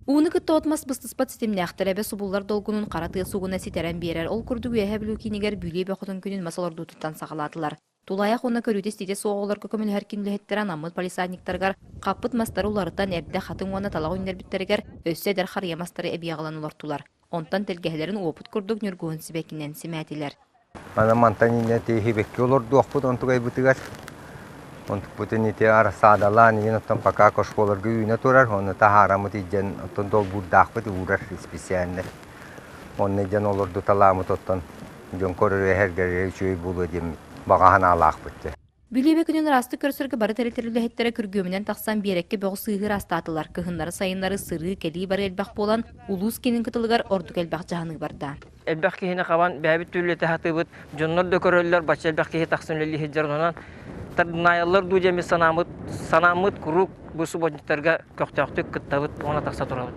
Уны кытта отмас быстыспат ситемнәхтәрәбе субуллар долгунун каратыгы сугуна ситерен берер. Ол күрдү үеһә билүү кинигер бүле бөхотун күнүн масаларду туттан сагалатылар. Тулаяк оны көрүтес тиде соголор көкөмүн һәркинлехеттерен аммыт полисадниктаргар каппыт мастары уларыттан эрдә хатын уана талак уйнар биттерегер өссәдер харыя мастары эбиягалан улартулар. Онтан телгәһләрен опут курдук нюргуын сибекинен симәтиләр. Ана мантанине тихибекке олорду окпут онтугай бутыгар. Онтук бутыните арасадалан енотан пока кошколар гүйүнө турар, оны тахарамыт иджен оттон дол бурдакпыт урар специально. Онны жан олорду таламыт оттон жон көрөр хергер чүй булу дем багахан алакпытты. Бүлебе күнүн расты көрсөргө бары териториялехеттере күргөмүнен таксан берекке бөгө сыйгыр астатылар. Кыһыннары сайыннары сыры кели бар элбах болан улус кенин кытылыгар ордук элбах жаһаны барда. Элбах кихине кабан бәбит түллете хатыбыт жоннор да көрөллөр бача элбах кихи таксын лели хеджернан таднаялар ду жеми санамыт курук бу субботниктарга көктөктүк кыттабыт она такса турабыт.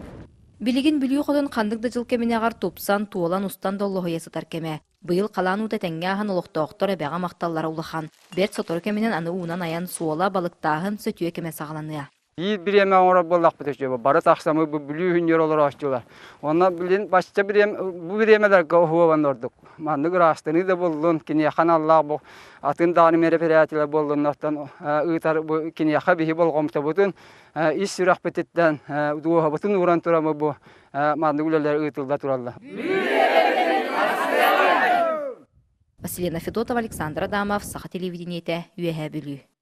Билигин бүлүү холон кандык да жыл кеминегар тупсан туолан устан долло хоясытар кеме. Быйыл калан ута теңгәһен олохтоохтор эбәгә макталлар улахан. Бер сотор кеминен аны уунан аян суола балыктаһын сөтүе кеме сагаланыя. Биреме оңора боллак битешебе. Бары таксамы бу бүлүү хүннөр олар ачтылар. Онна билин башча бу биремелер гохуан ордук. Мандык растыны да болдун, кине ханаллар бу атын даны мероприятиялар болдуннан ытар бу кине хабихи болгомта бутун ис сүрак бететтен дуга бутун уран турамы бу мандык үлелер ытылда туралла. Василина Федотова, Александр Адамов, Саха телевидениете, Үеһә бүлүү.